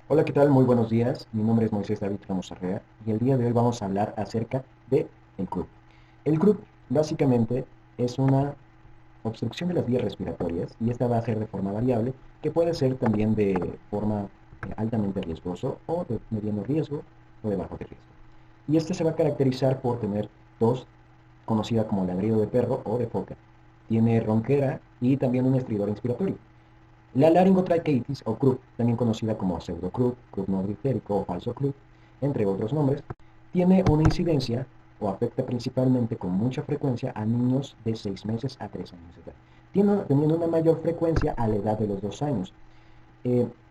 Hola, ¿qué tal? Muy buenos días. Mi nombre es Moisés David Ramos Arrea y el día de hoy vamos a hablar acerca de el croup. El croup básicamente es una obstrucción de las vías respiratorias y esta va a ser de forma variable, que puede ser también de forma altamente riesgoso o de mediano riesgo o de bajo riesgo. Y este se va a caracterizar por tener tos conocida como ladrido de perro o de foca. Tiene ronquera y también un estridor inspiratorio. La laringotraqueitis o croup, también conocida como pseudocroup, croup no difterico o falso croup, entre otros nombres, tiene una incidencia o afecta principalmente con mucha frecuencia a niños de 6 meses a 3 años de edad, teniendo una mayor frecuencia a la edad de los 2 años.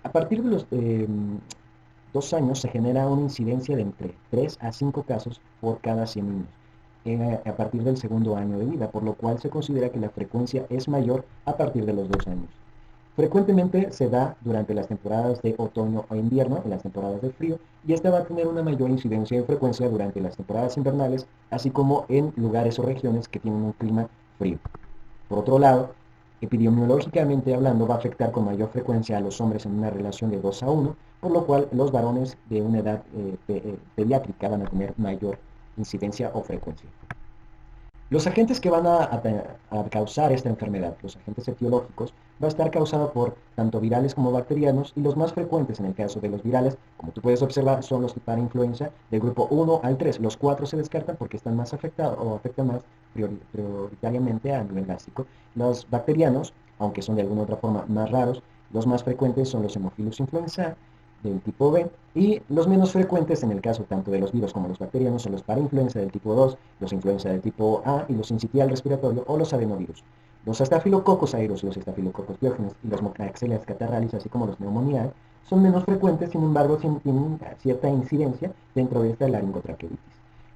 A partir de los 2 años se genera una incidencia de entre 3 a 5 casos por cada 100 niños a partir del segundo año de vida, por lo cual se considera que la frecuencia es mayor a partir de los 2 años. Frecuentemente se da durante las temporadas de otoño o invierno, en las temporadas de frío, y esta va a tener una mayor incidencia de frecuencia durante las temporadas invernales, así como en lugares o regiones que tienen un clima frío. Por otro lado, epidemiológicamente hablando, va a afectar con mayor frecuencia a los hombres en una relación de 2 a 1, por lo cual los varones de una edad pediátrica van a tener mayor incidencia o frecuencia. Los agentes que van a causar esta enfermedad, los agentes etiológicos, va a estar causado por tanto virales como bacterianos y los más frecuentes en el caso de los virales, como tú puedes observar, son los para influenza del grupo 1 al 3. Los 4 se descartan porque están más afectados o afectan más prioritariamente a nivel gástrico. Los bacterianos, aunque son de alguna otra forma más raros, los más frecuentes son los Haemophilus influenzae del tipo B, y los menos frecuentes en el caso tanto de los virus como los bacterianos son los parainfluenza del tipo 2, los influenza del tipo A y los sincitial respiratorio o los adenovirus. Los estafilococos aureus, los estafilococos biógenes y los moxelas catarralis, así como los neumoniae, son menos frecuentes, sin embargo, tienen cierta incidencia dentro de esta laringotraqueitis.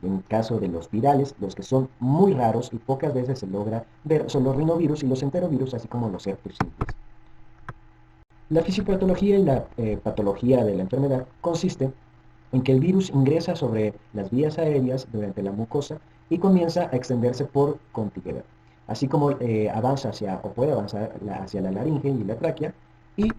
En caso de los virales, los que son muy raros y pocas veces se logra ver son los rinovirus y los enterovirus, así como los herpes simples. La fisiopatología y la patología de la enfermedad consiste en que el virus ingresa sobre las vías aéreas durante la mucosa y comienza a extenderse por contigüidad, así como avanza hacia o puede avanzar hacia la laringe y la tráquea y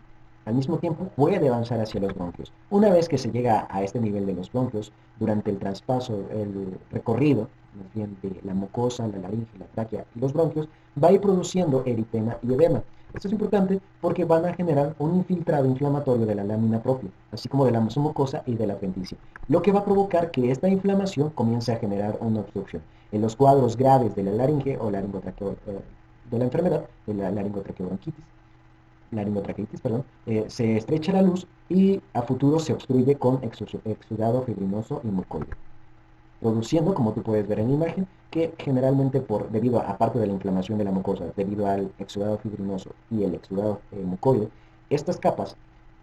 al mismo tiempo puede avanzar hacia los bronquios. Una vez que se llega a este nivel de los bronquios, durante el traspaso, el recorrido, más bien de la mucosa, la laringe, la tráquea y los bronquios, va a ir produciendo eritema y edema. Esto es importante porque van a generar un infiltrado inflamatorio de la lámina propia, así como de la mucosa y de la apéndice, lo que va a provocar que esta inflamación comience a generar una obstrucción. En los cuadros graves de la laringe o de la enfermedad, de la laringotraqueitis, perdón, se estrecha la luz y a futuro se obstruye con exudado fibrinoso y mucoide, produciendo, como tú puedes ver en la imagen, que generalmente debido a, aparte de la inflamación de la mucosa, debido al exudado fibrinoso y el exudado mucoide, estas capas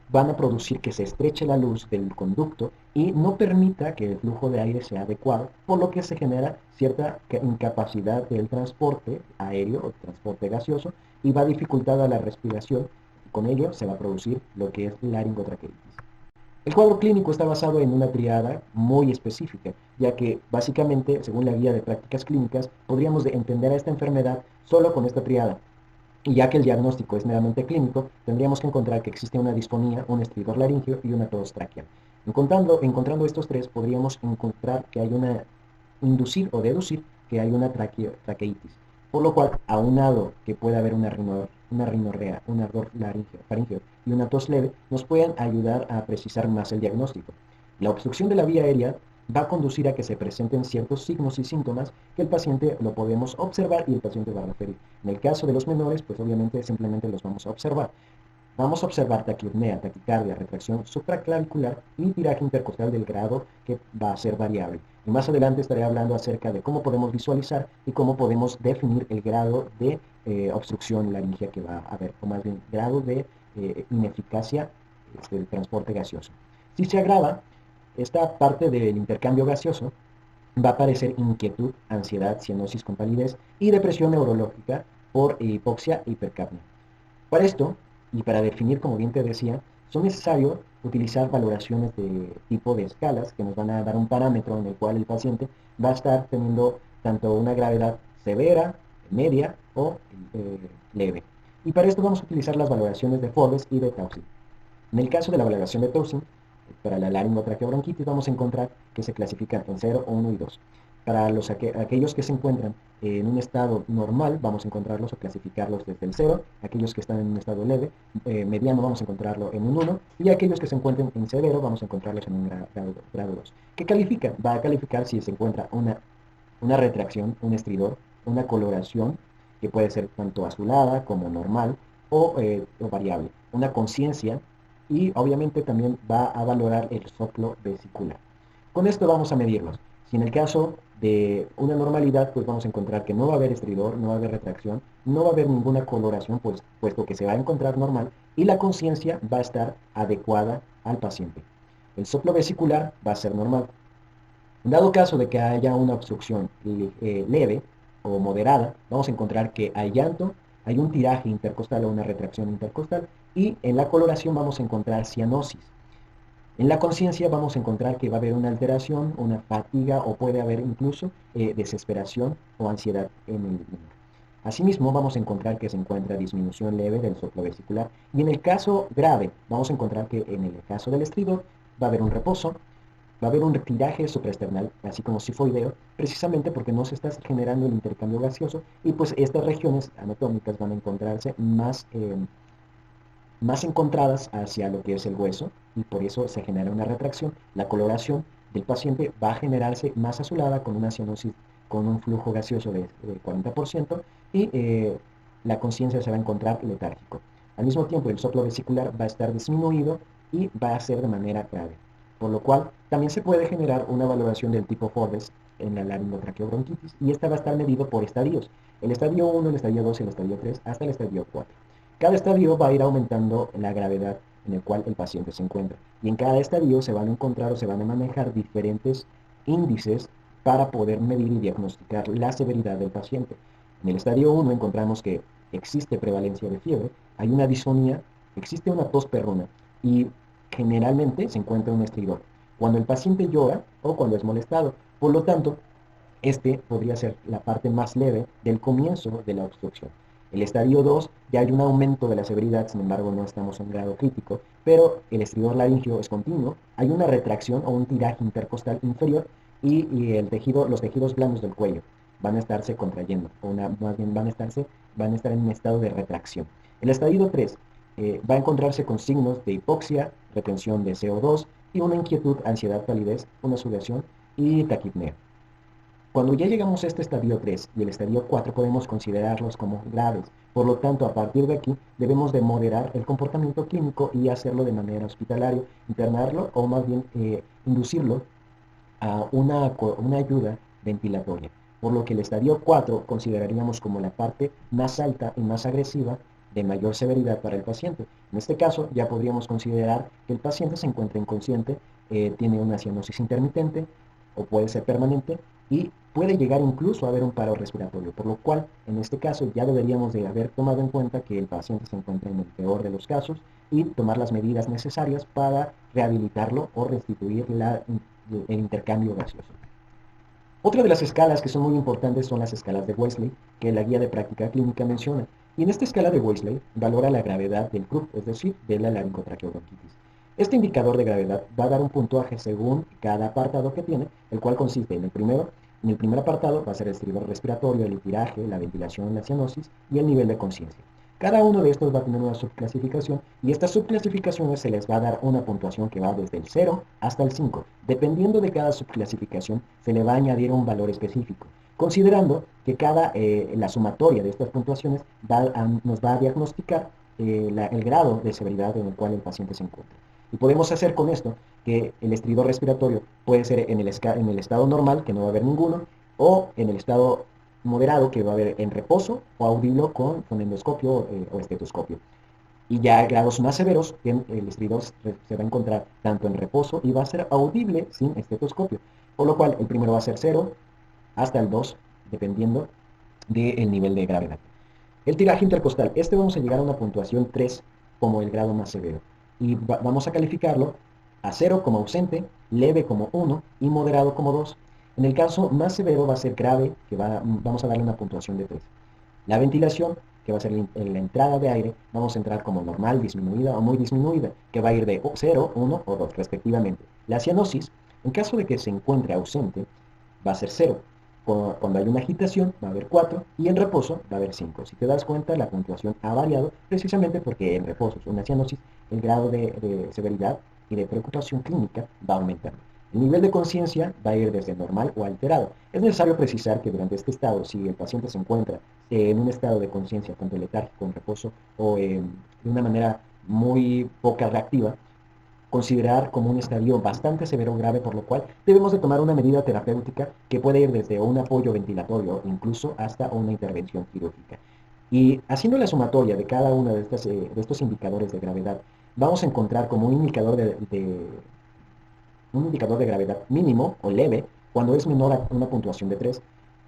van a producir que se estreche la luz del conducto y no permita que el flujo de aire sea adecuado, por lo que se genera cierta incapacidad del transporte aéreo o transporte gaseoso y va dificultada la respiración. Con ello se va a producir lo que es laringotraqueitis. El cuadro clínico está basado en una triada muy específica, ya que básicamente, según la guía de prácticas clínicas, podríamos entender a esta enfermedad solo con esta triada. Y ya que el diagnóstico es meramente clínico, tendríamos que encontrar que existe una disfonía, un estridor laringio y una tos tráquea. Encontrando estos tres, podríamos encontrar que hay una, inducir o deducir que hay una traqueitis. Por lo cual, aunado que puede haber una rinorrea, un ardor faríngeo y una tos leve, nos pueden ayudar a precisar más el diagnóstico. La obstrucción de la vía aérea va a conducir a que se presenten ciertos signos y síntomas que el paciente lo podemos observar y el paciente va a referir. En el caso de los menores, pues obviamente simplemente los vamos a observar. Vamos a observar taquipnea, taquicardia, retracción supraclavicular y tiraje intercostal del grado que va a ser variable. Y más adelante estaré hablando acerca de cómo podemos visualizar y cómo podemos definir el grado de obstrucción laringea que va a haber, o más bien grado de ineficacia del transporte gaseoso. Si se agrava, esta parte del intercambio gaseoso va a aparecer inquietud, ansiedad, cianosis con palidez y depresión neurológica por hipoxia e hipercapnia. Para esto, y para definir, como bien te decía, son necesarios utilizar valoraciones de tipo de escalas que nos van a dar un parámetro en el cual el paciente va a estar teniendo tanto una gravedad severa, media o leve. Y para esto vamos a utilizar las valoraciones de Forbes y de Taussig. En el caso de la valoración de Towson, para la laringotraqueobronquitis vamos a encontrar que se clasifican en 0, 1 y 2. Para aquellos que se encuentran en un estado normal, vamos a encontrarlos o clasificarlos desde el 0. Aquellos que están en un estado leve, mediano, vamos a encontrarlo en un 1. Y aquellos que se encuentren en severo, vamos a encontrarlos en un grado 2. ¿Qué califica? Va a calificar si se encuentra una retracción, un estridor, una coloración, que puede ser tanto azulada como normal o variable. Una conciencia y obviamente también va a valorar el soplo vesicular. Con esto vamos a medirlos. Si en el caso de una normalidad, pues vamos a encontrar que no va a haber estridor, no va a haber retracción, no va a haber ninguna coloración, pues, puesto que se va a encontrar normal y la conciencia va a estar adecuada al paciente. El soplo vesicular va a ser normal. En dado caso de que haya una obstrucción leve o moderada, vamos a encontrar que hay llanto, hay un tiraje intercostal o una retracción intercostal y en la coloración vamos a encontrar cianosis. En la conciencia vamos a encontrar que va a haber una alteración, una fatiga o puede haber incluso desesperación o ansiedad en el niño. Asimismo, vamos a encontrar que se encuentra disminución leve del soplo vesicular y en el caso grave vamos a encontrar que en el caso del estridor va a haber un reposo, va a haber un tiraje supraesternal, así como sifoideo, precisamente porque no se está generando el intercambio gaseoso y pues estas regiones anatómicas van a encontrarse más encontradas hacia lo que es el hueso y por eso se genera una retracción. La coloración del paciente va a generarse más azulada con una cianosis, con un flujo gaseoso de 40% y la conciencia se va a encontrar letárgico. Al mismo tiempo el soplo vesicular va a estar disminuido y va a ser de manera grave. Por lo cual también se puede generar una valoración del tipo Forbes en la laringotraqueobronquitis y esta va a estar medido por estadios. El estadio 1, el estadio 2, el estadio 3 hasta el estadio 4. Cada estadio va a ir aumentando la gravedad en el cual el paciente se encuentra. Y en cada estadio se van a encontrar o se van a manejar diferentes índices para poder medir y diagnosticar la severidad del paciente. En el estadio 1 encontramos que existe prevalencia de fiebre, hay una disfonía, existe una tos perruna y generalmente se encuentra un estridor. Cuando el paciente llora o cuando es molestado. Por lo tanto, este podría ser la parte más leve del comienzo de la obstrucción. El estadio 2 ya hay un aumento de la severidad, sin embargo no estamos en grado crítico, pero el estridor laringio es continuo, hay una retracción o un tiraje intercostal inferior y los tejidos blandos del cuello van a estarse contrayendo, más bien van a estar en un estado de retracción. El estadio 3 va a encontrarse con signos de hipoxia, retención de CO2 y una inquietud, ansiedad, palidez, una sudoración y taquipnea. Cuando ya llegamos a este estadio 3 y el estadio 4 podemos considerarlos como graves. Por lo tanto, a partir de aquí debemos de moderar el comportamiento clínico y hacerlo de manera hospitalaria, internarlo o más bien inducirlo a una ayuda ventilatoria. Por lo que el estadio 4 consideraríamos como la parte más alta y más agresiva de mayor severidad para el paciente. En este caso ya podríamos considerar que el paciente se encuentra inconsciente, tiene una cianosis intermitente o puede ser permanente y puede llegar incluso a haber un paro respiratorio, por lo cual en este caso ya deberíamos de haber tomado en cuenta que el paciente se encuentra en el peor de los casos y tomar las medidas necesarias para rehabilitarlo o restituir el intercambio gaseoso. Otra de las escalas que son muy importantes son las escalas de Wellesley, que la guía de práctica clínica menciona. Y en esta escala de Wellesley valora la gravedad del CRUP, es decir, de la laringotraqueobronquitis. Este indicador de gravedad va a dar un puntuaje según cada apartado que tiene, el cual consiste en el primer apartado va a ser el estridor respiratorio, el tiraje, la ventilación, la cianosis y el nivel de conciencia. Cada uno de estos va a tener una subclasificación y estas subclasificaciones se les va a dar una puntuación que va desde el 0 hasta el 5. Dependiendo de cada subclasificación, se le va a añadir un valor específico, considerando que la sumatoria de estas puntuaciones nos va a diagnosticar el grado de severidad en el cual el paciente se encuentra. Y podemos hacer con esto que el estridor respiratorio puede ser en el estado normal, que no va a haber ninguno, o en el estado moderado, que va a haber en reposo, o audible con endoscopio o estetoscopio. Y ya grados más severos, el estridor se va a encontrar tanto en reposo y va a ser audible sin estetoscopio. Por lo cual el primero va a ser 0 hasta el 2, dependiendo del nivel de gravedad. El tiraje intercostal, vamos a llegar a una puntuación 3 como el grado más severo. Y vamos a calificarlo a 0 como ausente, leve como 1 y moderado como 2. En el caso más severo va a ser grave, que vamos a darle una puntuación de 3. La ventilación que va a ser la entrada de aire, vamos a entrar como normal, disminuida o muy disminuida, que va a ir de 0, 1 o 2 respectivamente. La cianosis, en caso de que se encuentre ausente, va a ser 0. Cuando hay una agitación va a haber 4 y en reposo va a haber 5. Si te das cuenta, la puntuación ha variado precisamente porque en reposo, una cianosis, el grado de severidad y de preocupación clínica va aumentando. El nivel de conciencia va a ir desde normal o alterado. Es necesario precisar que durante este estado, si el paciente se encuentra en un estado de conciencia tanto letárgico en reposo o de una manera muy poca reactiva, considerar como un estadio bastante severo o grave, por lo cual debemos de tomar una medida terapéutica que puede ir desde un apoyo ventilatorio incluso hasta una intervención quirúrgica. Y haciendo la sumatoria de cada uno de estos indicadores de gravedad, vamos a encontrar como un indicador de gravedad mínimo o leve cuando es menor a una puntuación de 3,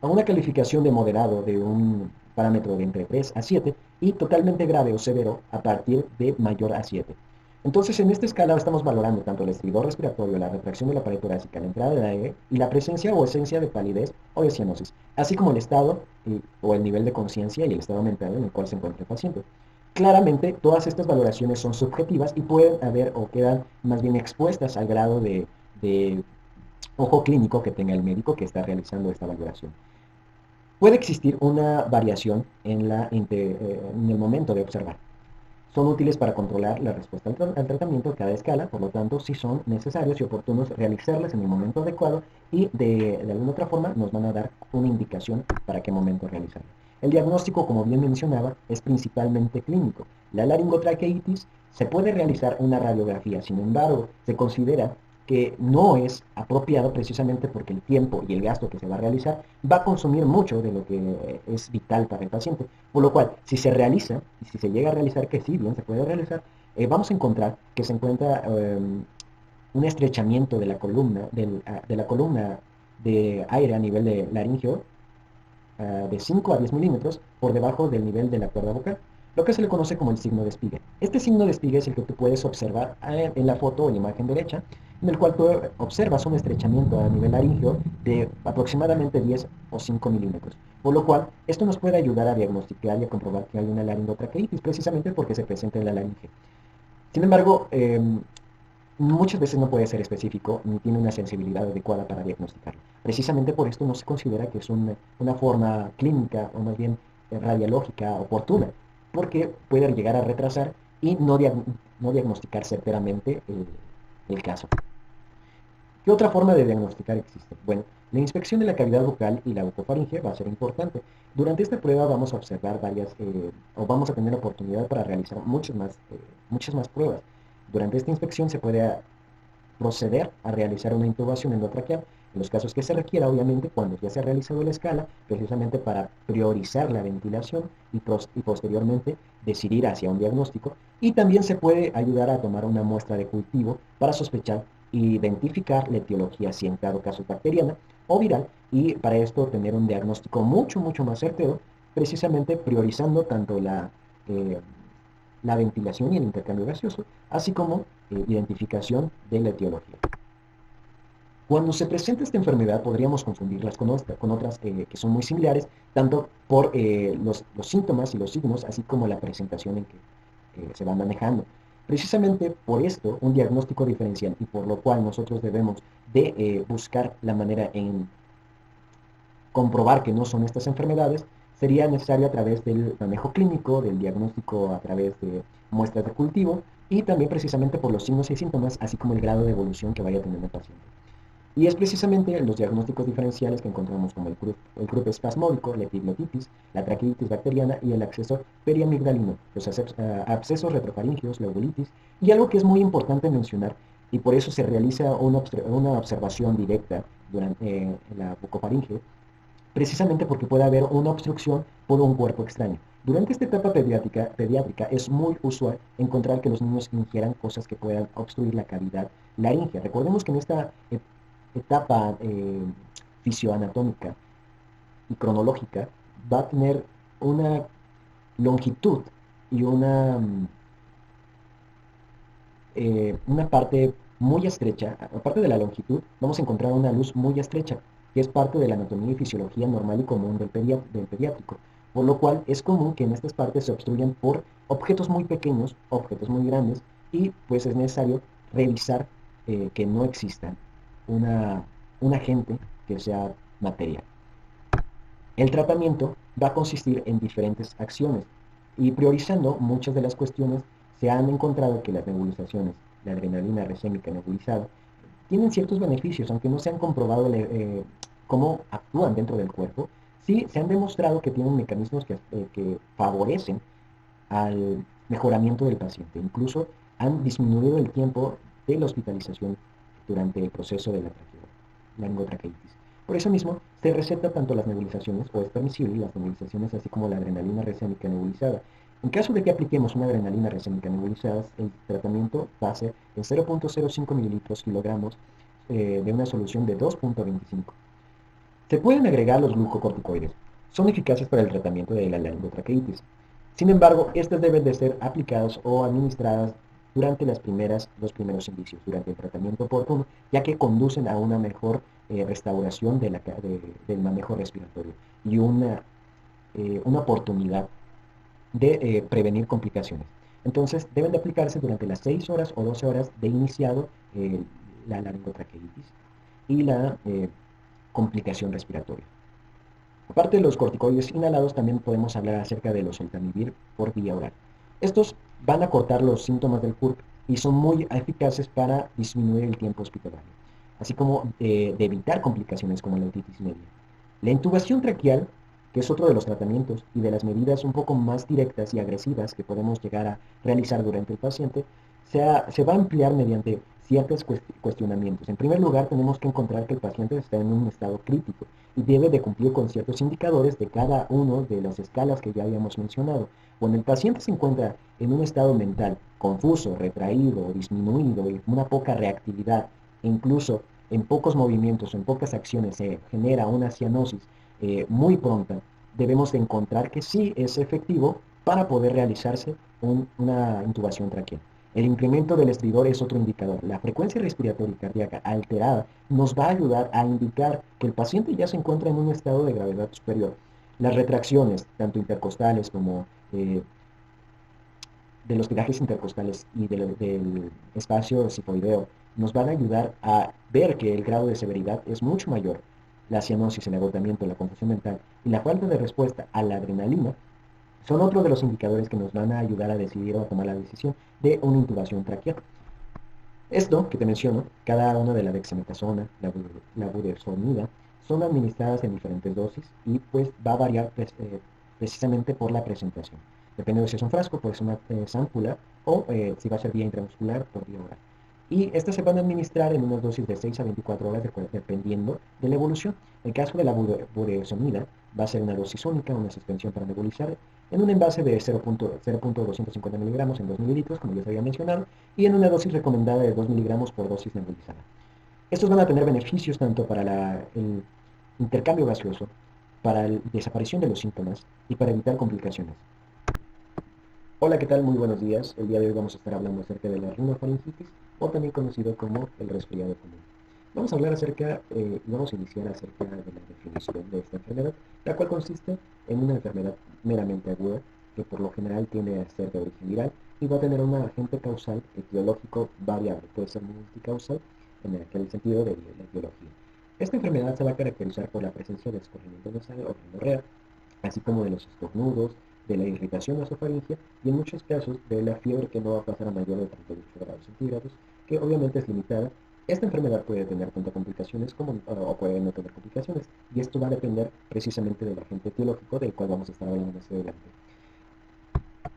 a una calificación de moderado de un parámetro de entre 3 a 7 y totalmente grave o severo a partir de mayor a 7. Entonces, en esta escala estamos valorando tanto el estridor respiratorio, la retracción de la pared torácica, la entrada de aire y la presencia o esencia de palidez o de cianosis, así como el estado o el nivel de conciencia y el estado mental en el cual se encuentra el paciente. Claramente, todas estas valoraciones son subjetivas y pueden haber o quedan más bien expuestas al grado de ojo clínico que tenga el médico que está realizando esta valoración. Puede existir una variación en el momento de observar. Son útiles para controlar la respuesta al tratamiento de cada escala, por lo tanto, sí son necesarios y oportunos realizarlas en el momento adecuado y de alguna otra forma nos van a dar una indicación para qué momento realizarlo. El diagnóstico, como bien mencionaba, es principalmente clínico. La laringotraqueitis se puede realizar una radiografía, sin embargo, se considera que no es apropiado precisamente porque el tiempo y el gasto que se va a realizar va a consumir mucho de lo que es vital para el paciente. Por lo cual, si se realiza, y si se llega a realizar, que sí, bien se puede realizar, vamos a encontrar que se encuentra un estrechamiento de la columna, de la columna de aire a nivel de laringeo de 5 a 10 milímetros por debajo del nivel de la cuerda vocal, lo que se le conoce como el signo de Spiegel. Este signo de Spiegel es el que tú puedes observar en la foto o en la imagen derecha, en el cual tú observas un estrechamiento a nivel laringeo de aproximadamente 10 o 5 milímetros. Por lo cual, esto nos puede ayudar a diagnosticar y a comprobar que hay una laringotraqueitis, precisamente porque se presenta en la laringe. Sin embargo, muchas veces no puede ser específico ni tiene una sensibilidad adecuada para diagnosticarlo. Precisamente por esto no se considera que es una forma clínica o más bien radiológica oportuna, porque puede llegar a retrasar y no diagnosticar certeramente el caso. ¿Qué otra forma de diagnosticar existe? Bueno, la inspección de la cavidad bucal y la bucofaringe va a ser importante. Durante esta prueba vamos a observar o vamos a tener oportunidad para realizar muchas más pruebas. Durante esta inspección se puede proceder a realizar una intubación endotraqueal, en los casos que se requiera, obviamente, cuando ya se ha realizado la escala, precisamente para priorizar la ventilación y posteriormente decidir hacia un diagnóstico. Y también se puede ayudar a tomar una muestra de cultivo para sospechar e identificar la etiología, si en cada caso es bacteriana o viral, y para esto tener un diagnóstico mucho más certero, precisamente priorizando tanto eh, la ventilación y el intercambio gaseoso, así como identificación de la etiología. Cuando se presenta esta enfermedad podríamos confundirlas con otras que son muy similares, tanto por los síntomas y los signos, así como la presentación en que se van manejando. Precisamente por esto, un diagnóstico diferencial y por lo cual nosotros debemos de buscar la manera en comprobar que no son estas enfermedades, sería necesario a través del manejo clínico, del diagnóstico a través de muestras de cultivo y también precisamente por los signos y síntomas, así como el grado de evolución que vaya teniendo el paciente. Y es precisamente los diagnósticos diferenciales que encontramos como el croup espasmódico, la epiglotitis, la traqueitis bacteriana y el acceso periamigdalino, los abscesos retrofaringeos, la uvulitis, y algo que es muy importante mencionar, y por eso se realiza una observación directa durante la bucofaringe, precisamente porque puede haber una obstrucción por un cuerpo extraño. Durante esta etapa pediátrica es muy usual encontrar que los niños ingieran cosas que puedan obstruir la cavidad laringea. Recordemos que en esta etapa fisioanatómica y cronológica va a tener una longitud y una parte muy estrecha. Aparte de la longitud, vamos a encontrar una luz muy estrecha, que es parte de la anatomía y fisiología normal y común del pediátrico. por lo cual es común que en estas partes se obstruyan por objetos muy pequeños, objetos muy grandes, y pues es necesario revisar que no exista una, un agente que sea material. El tratamiento va a consistir en diferentes acciones y priorizando muchas de las cuestiones se han encontrado que las nebulizaciones, la adrenalina resémica nebulizada, tienen ciertos beneficios, aunque no se han comprobado cómo actúan dentro del cuerpo, sí se han demostrado que tienen mecanismos que favorecen al mejoramiento del paciente. Incluso han disminuido el tiempo de la hospitalización durante el proceso de la laringotraqueitis. Por eso mismo, se receta tanto las nebulizaciones, o es permisible las nebulizaciones, así como la adrenalina resémica nebulizada. En caso de que apliquemos una adrenalina resémica nebulizada, el tratamiento va a ser en 0.05 mililitros kilogramos de una solución de 2.25. Se pueden agregar los glucocorticoides. Son eficaces para el tratamiento de la laringotraqueitis. Sin embargo, estas deben de ser aplicadas o administradas durante los primeros indicios, durante el tratamiento oportuno, ya que conducen a una mejor restauración del manejo respiratorio y una oportunidad de prevenir complicaciones. Entonces, deben de aplicarse durante las 6 horas o 12 horas de iniciado la laringotraqueitis y la complicación respiratoria. Aparte de los corticoides inhalados, también podemos hablar acerca de los oseltamivir por vía oral. Estos van a cortar los síntomas del CURP y son muy eficaces para disminuir el tiempo hospitalario, así como de evitar complicaciones como la otitis media. La intubación traqueal, que es otro de los tratamientos y de las medidas un poco más directas y agresivas que podemos llegar a realizar durante el paciente, se va a ampliar mediante ciertos cuestionamientos. En primer lugar, tenemos que encontrar que el paciente está en un estado crítico y debe de cumplir con ciertos indicadores de cada uno de las escalas que ya habíamos mencionado. Cuando el paciente se encuentra en un estado mental confuso, retraído, disminuido y una poca reactividad, e incluso en pocos movimientos o en pocas acciones se genera una cianosis muy pronta, debemos de encontrar que sí es efectivo para poder realizarse una intubación traqueal. El incremento del estridor es otro indicador. La frecuencia respiratoria y cardíaca alterada nos va a ayudar a indicar que el paciente ya se encuentra en un estado de gravedad superior. Las retracciones, tanto intercostales como de los virajes intercostales y del espacio cifoideo, nos van a ayudar a ver que el grado de severidad es mucho mayor. La cianosis, el agotamiento, la confusión mental y la falta de respuesta a la adrenalina son otro de los indicadores que nos van a ayudar a decidir o a tomar la decisión de una intubación traqueal. Esto que te menciono, cada una de la dexametasona, la budesonida, son administradas en diferentes dosis y pues va a variar precisamente por la presentación. Depende de si es un frasco, puede ser una sámpula o si va a ser vía intramuscular por vía oral. Y estas se van a administrar en unas dosis de 6 a 24 horas dependiendo de la evolución. El caso de la budesonida va a ser una dosis única, una suspensión para nebulizar, en un envase de 0.250 miligramos en 2 mililitros, como ya se había mencionado, y en una dosis recomendada de 2 miligramos por dosis nebulizada. Estos van a tener beneficios tanto para el intercambio gaseoso, para la desaparición de los síntomas y para evitar complicaciones. Hola, ¿qué tal? Muy buenos días. El día de hoy vamos a estar hablando acerca de la rinofaringitis, o también conocido como el resfriado común. Vamos a hablar acerca, y vamos a iniciar acerca de la definición de esta enfermedad, la cual consiste en una enfermedad meramente aguda, que por lo general tiende a ser de origen viral, y va a tener un agente causal etiológico variable, puede ser multicausal en aquel sentido de la etiología. Esta enfermedad se va a caracterizar por la presencia de escurrimiento nasal o rinorrea, así como de los estornudos, de la irritación nasofaringea y en muchos casos de la fiebre que no va a pasar a mayor de 38 grados centígrados, que obviamente es limitada. Esta enfermedad puede tener tanto complicaciones como, o puede no tener complicaciones, y esto va a depender precisamente del agente etiológico del cual vamos a estar hablando más adelante.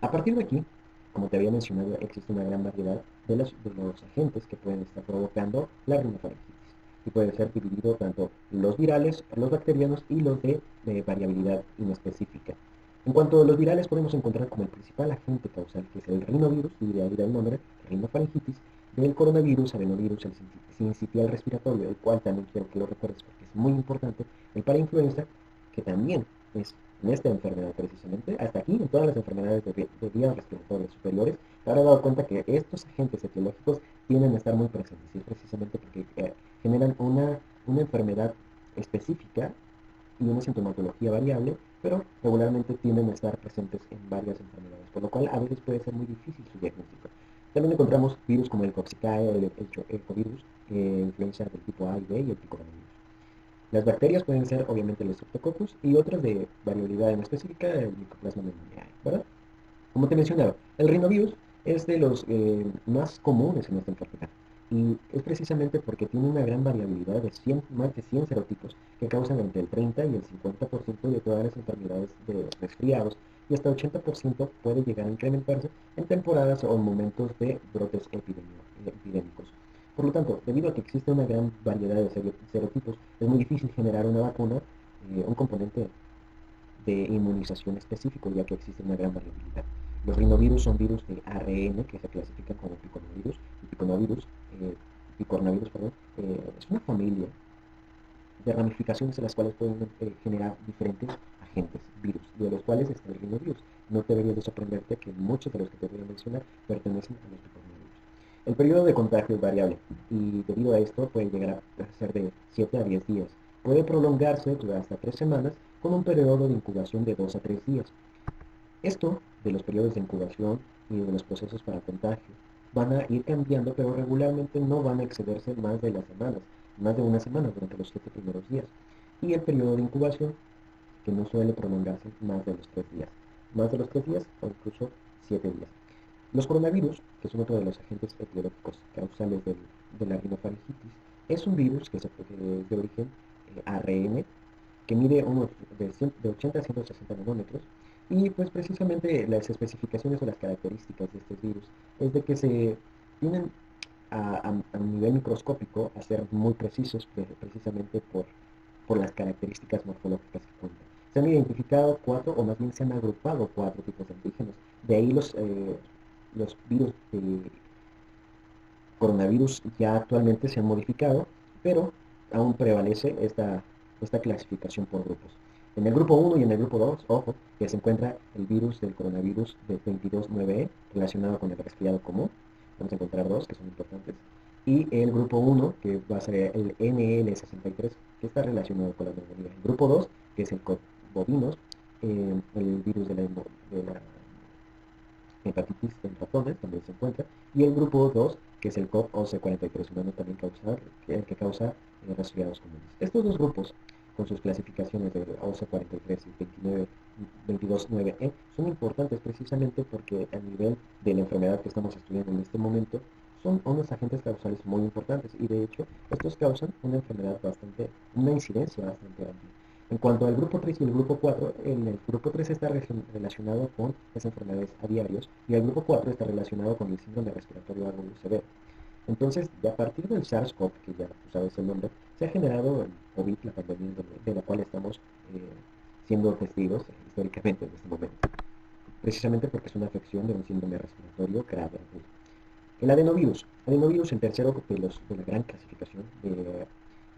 A partir de aquí, como te había mencionado, existe una gran variedad de los agentes que pueden estar provocando la rinofaringitis. Y puede ser dividido tanto los virales, los bacterianos y los de variabilidad inespecífica. En cuanto a los virales, podemos encontrar como el principal agente causal, que es el rinovirus, y de ahí da el nombre, rinofaringitis, del coronavirus, adenovirus, el sincitial respiratorio, el cual también quiero que lo recuerdes porque es muy importante, el parainfluenza, que también es en esta enfermedad precisamente, hasta aquí en todas las enfermedades de vías respiratorias superiores, te habrás dado cuenta que estos agentes etiológicos tienden a estar muy presentes, y es precisamente porque generan una enfermedad específica y una sintomatología variable, pero regularmente tienden a estar presentes en varias enfermedades, por lo cual a veces puede ser muy difícil su diagnóstico. También encontramos virus como el Coxicae, el Covirus, influenza del tipo A y B y el picoronavirus. Las bacterias pueden ser obviamente el Streptococcus y otras de variabilidad en específica, el Mycoplasma pneumoniae, ¿verdad? Como te mencionaba, el rinovirus es de los más comunes en esta enfermedad y es precisamente porque tiene una gran variabilidad de más de 100 serotipos que causan entre el 30 y el 50% de todas las enfermedades de resfriados y hasta 80% puede llegar a incrementarse en temporadas o en momentos de brotes epidémicos. Por lo tanto, debido a que existe una gran variedad de serotipos, es muy difícil generar una vacuna, un componente de inmunización específico, ya que existe una gran variabilidad. Los rinovirus son virus de ARN que se clasifican como picornavirus. El picornavirus, perdón, es una familia de ramificaciones en las cuales pueden generar diferentes agentes, virus, de los cuales está el rinovirus. No debería de sorprenderte que muchos de los que te voy a mencionar pertenecen a los picornavirus. El periodo de contagio es variable y debido a esto puede llegar a ser de 7 a 10 días. Puede prolongarse hasta 3 semanas con un periodo de incubación de 2 a 3 días. Esto de los periodos de incubación y de los procesos para contagio van a ir cambiando, pero regularmente no van a excederse más de las semanas, más de una semana durante los 7 primeros días. Y el periodo de incubación, que no suele prolongarse más de los 3 días. Más de los 3 días o incluso 7 días. Los coronavirus, que son otro de los agentes etiológicos causales de la rinofaringitis, es un virus que es de origen ARN, que mide unos de 80 a 160 nanómetros, y pues precisamente las especificaciones o las características de estos virus es de que se tienen a nivel microscópico a ser muy precisos precisamente por las características morfológicas que cuentan. Se han identificado cuatro, o más bien se han agrupado cuatro tipos de antígenos. De ahí los virus de coronavirus ya actualmente se han modificado, pero aún prevalece esta clasificación por grupos. En el grupo 1 y en el grupo 2, ojo, que se encuentra el virus del coronavirus de 22.9E relacionado con el resfriado común. Vamos a encontrar dos que son importantes. Y el grupo 1, que va a ser el NL63, que está relacionado con la neumonía. El grupo 2, que es el bovinos, el virus de la hepatitis en ratones también se encuentra, y el grupo 2, que es el COP OC43 humano, también que causa resfriados comunes. Estos dos grupos, con sus clasificaciones de OC43 y 22.9E, son importantes precisamente porque a nivel de la enfermedad que estamos estudiando en este momento, son unos agentes causales muy importantes y de hecho estos causan una incidencia bastante amplia. En cuanto al grupo 3 y el grupo 4, el grupo 3 está relacionado con las enfermedades aviarios y el grupo 4 está relacionado con el síndrome respiratorio agudo severo. Entonces, a partir del SARS-CoV, que ya tú sabes el nombre, se ha generado el COVID, la pandemia de la cual estamos siendo testigos históricamente en este momento, precisamente porque es una afección de un síndrome respiratorio grave agudo. El adenovirus, el tercero de la gran clasificación de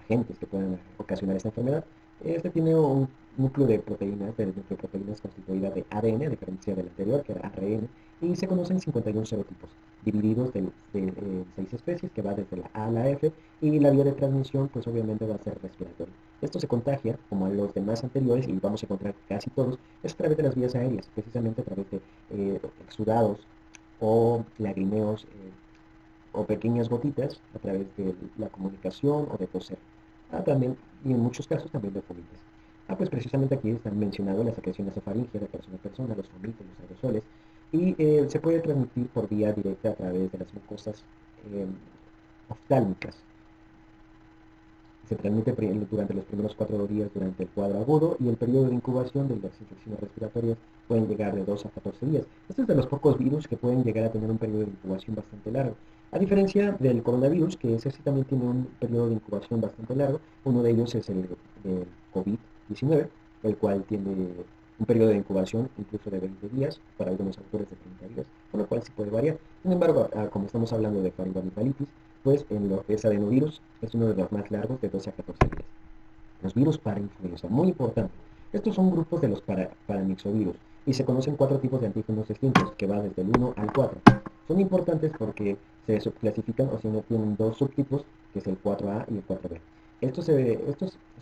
agentes que pueden ocasionar esta enfermedad. Este tiene un núcleo de nucleoproteínas constituida de ADN, a diferencia del anterior, que era ARN, y se conocen 51 serotipos, divididos de 6 especies, que va desde la A a la F, y la vía de transmisión, pues obviamente va a ser respiratoria. Esto se contagia, como a los demás anteriores, y vamos a encontrar casi todos, es a través de las vías aéreas, precisamente a través de exudados o lagrimeos o pequeñas gotitas a través de la comunicación o de toser. También, y en muchos casos también de fomites. Pues precisamente aquí están mencionadas las secreciones esofaringeas de persona a persona, los fomites, los aerosoles, y se puede transmitir por vía directa a través de las mucosas oftálmicas. Se transmite durante los primeros 4 días durante el cuadro agudo y el periodo de incubación de las infecciones respiratorias pueden llegar de 2 a 14 días. Este es de los pocos virus que pueden llegar a tener un periodo de incubación bastante largo. A diferencia del coronavirus, que ese sí también tiene un periodo de incubación bastante largo, uno de ellos es el COVID-19, el cual tiene un periodo de incubación incluso de 20 días, para algunos autores de 30 días, con lo cual sí puede variar. Sin embargo, como estamos hablando de faringoamigdalitis, pues en lo que es adenovirus es uno de los más largos de 12 a 14 días. Los virus para influenza, muy importante. Estos son grupos de los paramixovirus y se conocen 4 tipos de antígenos distintos, que va desde el 1 al 4. Son importantes porque se subclasifican o si no tienen 2 subtipos, que es el 4A y el 4B. Estos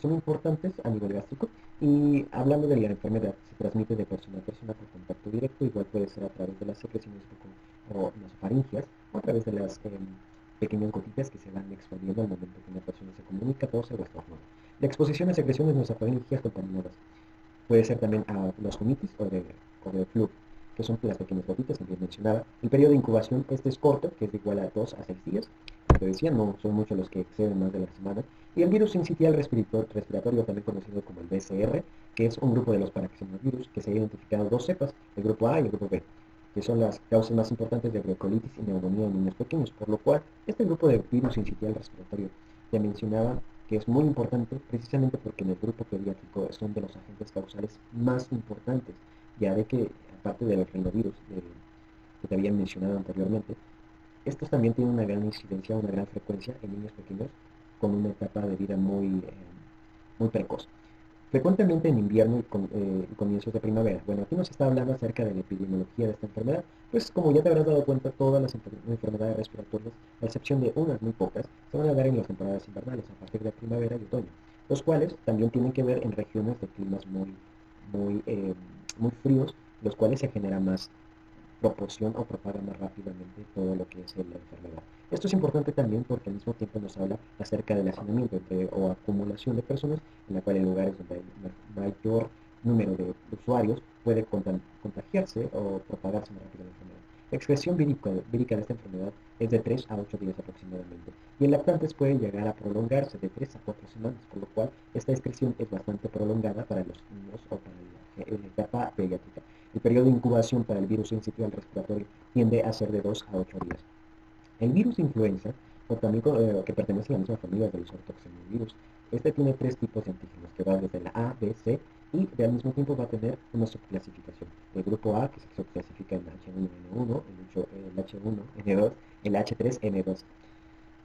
son importantes a nivel gástrico y hablando de la enfermedad, se transmite de persona a persona por contacto directo, igual puede ser a través de las secreciones o nasofaringias o a través de las pequeñas gotitas que se van expandiendo al momento que una persona se comunica, tose o estornuda. La exposición a secreciones nasofaringias contaminadas puede ser también a los humitis o de flu, que son las pequeñas gotitas que bien mencionaba. El periodo de incubación este es corto, que es de igual a 2 a 6 días. Como te decía, no son muchos los que exceden más de la semana. Y el virus sincitial respiratorio, también conocido como el BCR, que es un grupo de los paraxenovirus, que se ha identificado dos cepas, el grupo A y el grupo B, que son las causas más importantes de bronquiolitis y neumonía en niños pequeños, por lo cual este grupo de virus sincitial respiratorio ya mencionaba que es muy importante precisamente porque en el grupo pediátrico son de los agentes causales más importantes, ya de que aparte de los rinovirus que te había mencionado anteriormente, estos también tienen una gran incidencia, una gran frecuencia en niños pequeños con una etapa de vida muy precoz. Frecuentemente en invierno y comienzos de primavera. Bueno, aquí nos está hablando acerca de la epidemiología de esta enfermedad. Pues como ya te habrás dado cuenta, todas las enfermedades respiratorias, a excepción de unas muy pocas, se van a dar en las temporadas invernales, a partir de primavera y otoño, los cuales también tienen que ver en regiones de climas muy, eh, muy fríos, los cuales se genera más proporción o propaga más rápidamente todo lo que es la enfermedad. Esto es importante también porque al mismo tiempo nos habla acerca del hacinamiento o acumulación de personas, en la cual en lugares donde hay mayor número de usuarios puede contagiarse o propagarse más rápido la enfermedad. La expresión vírica de esta enfermedad es de 3 a 8 días aproximadamente y en lactantes puede llegar a prolongarse de 3 a 4 semanas, por lo cual esta excreción es bastante prolongada para los niños o para la etapa pediátrica. El periodo de incubación para el virus sincitial respiratorio tiende a ser de 2 a 8 días. El virus de influenza, o también que pertenece a la misma familia de los ortoxenovirus, este tiene tres tipos de antígenos, que va desde la A, B, C, y al mismo tiempo va a tener una subclasificación. El grupo A, que se subclasifica en H1N1, el H1N2, el H3N2.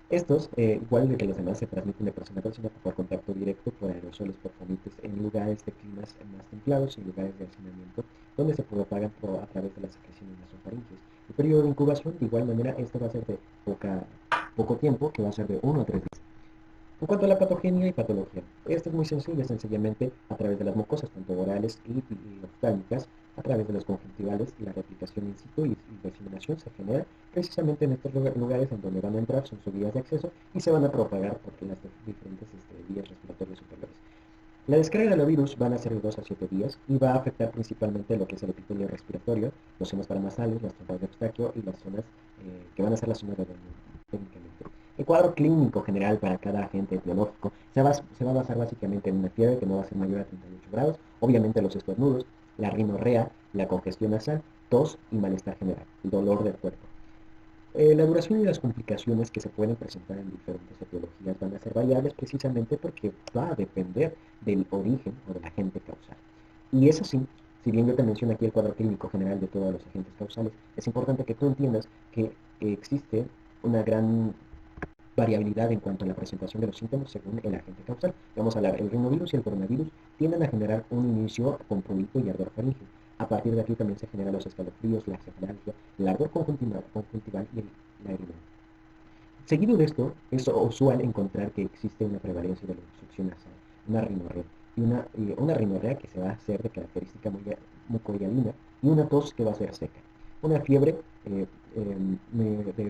Estos, igual de que los demás, se transmiten de persona a persona por contacto directo, por aerosoles, por fomites, en lugares de climas más templados, en lugares de hacinamiento, donde se propagan a través de las secreciones nasofaringes. El periodo de incubación, de igual manera, esto va a ser de poco tiempo, que va a ser de 1 a 3 días. En cuanto a la patogenia y patología, esto es muy sencillo, sencillamente a través de las mucosas, tanto orales y oftálmicas, a través de los conjuntivales, la replicación in situ y diseminación se genera precisamente en estos lugares en donde van a entrar, son sus vías de acceso y se van a propagar por las diferentes vías respiratorias superiores. La descarga del virus van a ser de 2 a 7 días y va a afectar principalmente lo que es el epitelio respiratorio, los senos paranasales, las trompas de Eustaquio y las zonas que van a ser las zonas de técnicamente. El cuadro clínico general para cada agente etiológico se va a basar básicamente en una fiebre que no va a ser mayor a 38 grados, obviamente los estornudos, la rinorrea, la congestión nasal, tos y malestar general, dolor del cuerpo. La duración y las complicaciones que se pueden presentar en diferentes etiologías van a ser variables precisamente porque va a depender del origen o del agente causal. Y es así, si bien yo te menciono aquí el cuadro clínico general de todos los agentes causales, es importante que tú entiendas que existe una gran variabilidad en cuanto a la presentación de los síntomas según el agente causal. Vamos a hablar, el rinovirus y el coronavirus tienden a generar un inicio con prurito y ardor faríngeo. A partir de aquí también se generan los escalofríos, la cefalgia, el ardor conjuntival y el lagrimal. Seguido de esto, es usual encontrar que existe una prevalencia de la obstrucción nasal, una rinorrea, una rinorrea que se va a hacer de característica mucoialina y una tos que va a ser seca, una fiebre de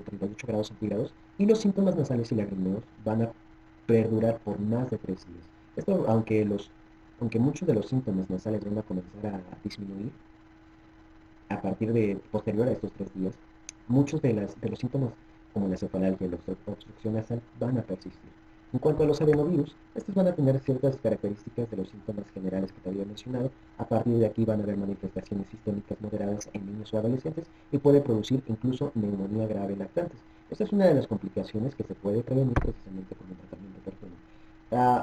38 grados centígrados y los síntomas nasales y lagrimeos van a perdurar por más de 3 días. Esto, aunque muchos de los síntomas nasales van a comenzar a disminuir a partir de posterior a estos 3 días, muchos de los síntomas como la cefalalgia y la obstrucción nasal van a persistir. En cuanto a los adenovirus, estos van a tener ciertas características de los síntomas generales que te había mencionado. A partir de aquí van a haber manifestaciones sistémicas moderadas en niños o adolescentes y puede producir incluso neumonía grave en lactantes. Esta es una de las complicaciones que se puede prevenir precisamente con un tratamiento oportuno.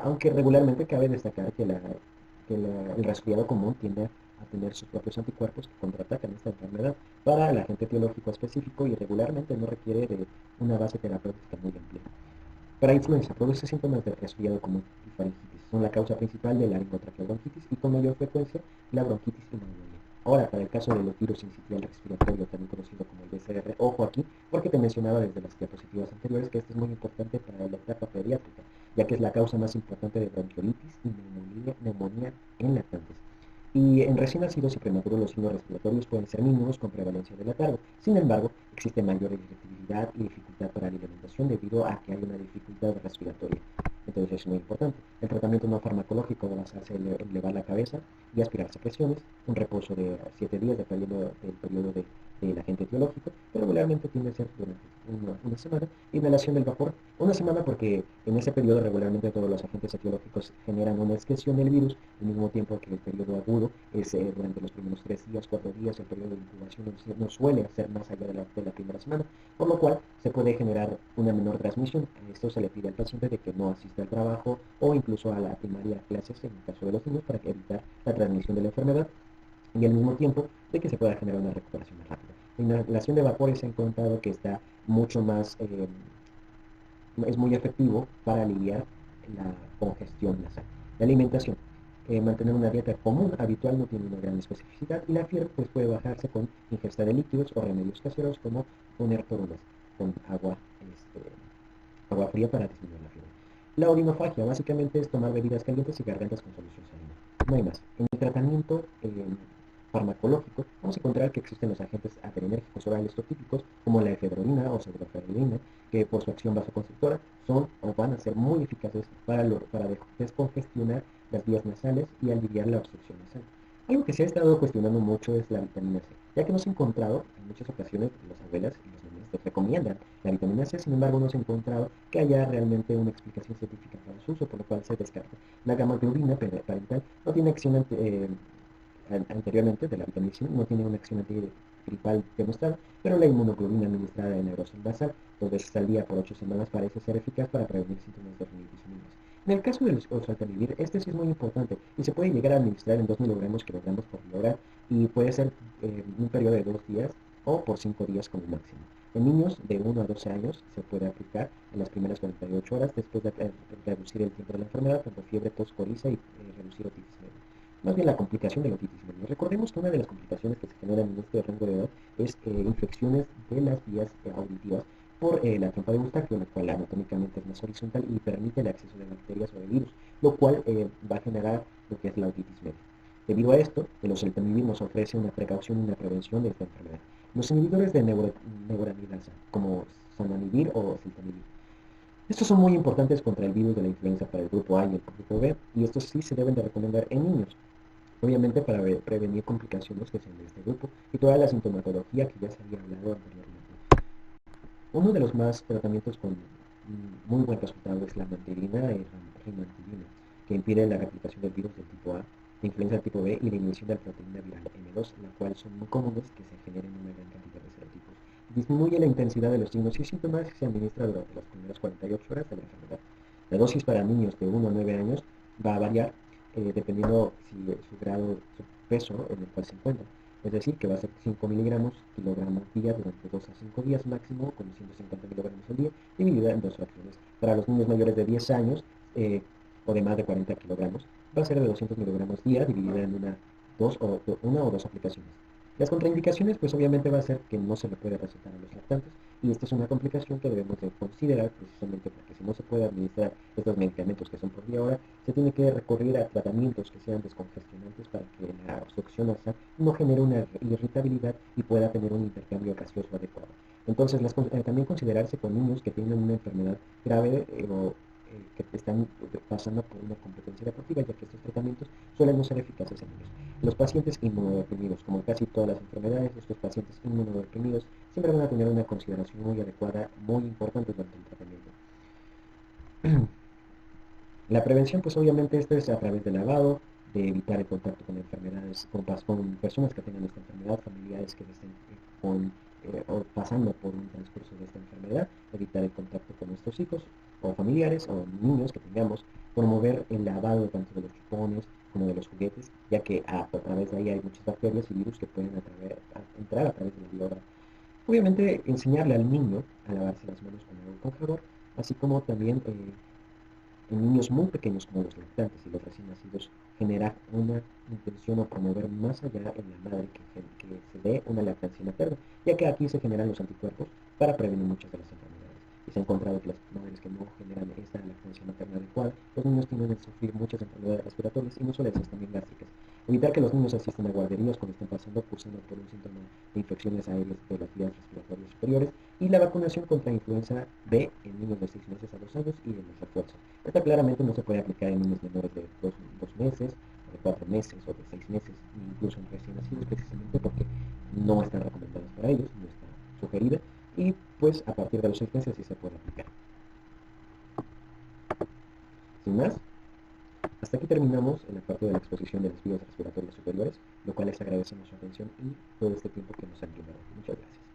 Aunque regularmente cabe destacar que el resfriado común tiende a tener sus propios anticuerpos que contraatacan esta enfermedad para el agente etiológico específico y regularmente no requiere de una base terapéutica muy amplia. Para influenza, produce síntomas de resfriado común y faringitis. Son la causa principal de la laringotraqueobronquitis y con mayor frecuencia la bronquitis y neumonía. Ahora, para el caso de los virus sincitial respiratorio, también conocido como el BCR, ojo aquí, porque te mencionaba desde las diapositivas anteriores que esto es muy importante para la etapa pediátrica. ya que es la causa más importante de bronquiolitis y neumonía en lactantes. Y en recién nacidos y prematuros los signos respiratorios pueden ser mínimos con prevalencia de letargo. Sin embargo, existe mayor irritabilidad y dificultad para la alimentación debido a que hay una dificultad respiratoria. Entonces es muy importante. El tratamiento no farmacológico debe basarse en elevar la cabeza y aspirar secreciones, un reposo de 7 días dependiendo del periodo del agente etiológico, pero regularmente tiende a ser durante una semana, inhalación del vapor, una semana porque en ese periodo regularmente todos los agentes etiológicos generan una excreción del virus, al mismo tiempo que el periodo agudo es durante los primeros 3 días, 4 días, el periodo de incubación no suele ser más allá de la primera semana, por lo cual se puede generar una menor transmisión. A esto se le pide al paciente de que no asista al trabajo o incluso a la primaria clases en el caso de los niños para evitar la transmisión de la enfermedad y al mismo tiempo de que se pueda generar una recuperación más rápida. La inhalación de vapores se ha encontrado que está mucho más, es muy efectivo para aliviar la congestión nasal. La alimentación. Mantener una dieta común, habitual, no tiene una gran especificidad y la fiebre pues, puede bajarse con ingesta de líquidos o remedios caseros como poner torunas con agua fría para disminuir la fiebre. La orinofagia básicamente es tomar bebidas calientes y gargantas con solución salina. No hay más. En el tratamiento farmacológico vamos a encontrar que existen los agentes adrenérgicos orales típicos como la efedrina o pseudoephedrina que por su acción vasoconstrictora son o van a ser muy eficaces para descongestionar las vías nasales y aliviar la obstrucción nasal. Algo que se ha estado cuestionando mucho es la vitamina C, ya que no se ha encontrado, en muchas ocasiones las abuelas y los niños les recomiendan la vitamina C, sin embargo no se ha encontrado que haya realmente una explicación científica para su uso, por lo cual se descarta. La gamma-globina parental no tiene acción anteriormente de la vitamina C, no tiene una acción antigripal demostrada, pero la inmunoglobina administrada en aerosol basal 2 veces al día por 8 semanas parece ser eficaz para prevenir síntomas de rinitis en niños. En el caso del oseltamivir, este sí es muy importante y se puede llegar a administrar en 2 miligramos kilogramos por vía oral y puede ser un periodo de 2 días o por 5 días como máximo. En niños de 1 a 12 años se puede aplicar en las primeras 48 horas después de reducir el tiempo de la enfermedad, tanto fiebre, tos, coriza y reducir otitis media. Más bien la complicación de la otitis media. Recordemos que una de las complicaciones que se generan en este rango de edad es infecciones de las vías auditivas por la trompa de Eustaquio, la cual anatómicamente es más horizontal y permite el acceso de bacterias o de virus, lo cual va a generar lo que es la otitis media. Debido a esto, el oseltamivir nos ofrece una precaución y una prevención de esta enfermedad. Los inhibidores de neuroamidasa, como zanamivir o oseltamivir. Estos son muy importantes contra el virus de la influenza para el grupo A y el grupo B, y estos sí se deben de recomendar en niños, obviamente para prevenir complicaciones que sean de este grupo y toda la sintomatología que ya se había hablado anteriormente. Uno de los más tratamientos con muy buen resultado es la mantirina y rimantidina, que impide la replicación del virus del tipo A, la influenza del tipo B y la inhibición de la proteína viral M2, la cual son muy comunes que se generen una gran cantidad de serotipos. Disminuye la intensidad de los signos y síntomas y se administra durante las primeras 48 horas de la enfermedad. La dosis para niños de 1 a 9 años va a variar dependiendo si su grado, su peso en el cual se encuentra. Es decir, que va a ser 5 miligramos kilogramos día durante 2 a 5 días máximo, con 150 miligramos al día, dividida en 2 fracciones. Para los niños mayores de 10 años o de más de 40 kilogramos, va a ser de 200 miligramos día, dividida en una o dos aplicaciones. Las contraindicaciones, pues obviamente va a ser que no se le puede recetar a los lactantes, y esta es una complicación que debemos de considerar precisamente porque si no se puede administrar estos medicamentos que son por vía oral, se tiene que recurrir a tratamientos que sean descongestionantes para que la obstrucción nasal no genere una irritabilidad y pueda tener un intercambio gaseoso adecuado. Entonces, también considerarse con niños que tienen una enfermedad grave o que están pasando por una competencia deportiva, ya que estos tratamientos suelen no ser eficaces en ellos. Los pacientes inmunodeprimidos, como casi todas las enfermedades, estos pacientes inmunodeprimidos siempre van a tener una consideración muy adecuada, muy importante durante el tratamiento. La prevención, pues obviamente esto es a través del lavado, de evitar el contacto con enfermedades, con personas que tengan esta enfermedad, familiares que estén o pasando por un transcurso de esta enfermedad, evitar el contacto con nuestros hijos o familiares o niños que tengamos, promover el lavado tanto de los chupones como de los juguetes, ya que a través de ahí hay muchas bacterias y virus que pueden entrar a través de la vía oral. Obviamente enseñarle al niño a lavarse las manos con agua y con jabón, así como también en niños muy pequeños como los lactantes y los recién nacidos generar una intención o promover más allá en la madre que se dé una lactancia materna, ya que aquí se generan los anticuerpos para prevenir muchas de las enfermedades. Se ha encontrado que las madres que no generan esta lactancia materna adecuada, los niños tienden a sufrir muchas enfermedades respiratorias y no solo esas, también gástricas. Evitar que los niños asistan a guarderías cuando estén pasando cursando por un síntoma de infecciones aéreas de las vías respiratorias superiores y la vacunación contra influenza B en niños de 6 meses a 2 años y en el refuerzo. Esta claramente no se puede aplicar en niños menores de 2 meses, o de 4 meses o de 6 meses, incluso en recién nacidos, precisamente porque no están recomendadas para ellos, no está sugerida, y pues a partir de los 6 meses sí se puede aplicar. Sin más, hasta aquí terminamos en la parte de la exposición de las vías respiratorias superiores, lo cual les agradecemos su atención y todo este tiempo que nos han brindado. Muchas gracias.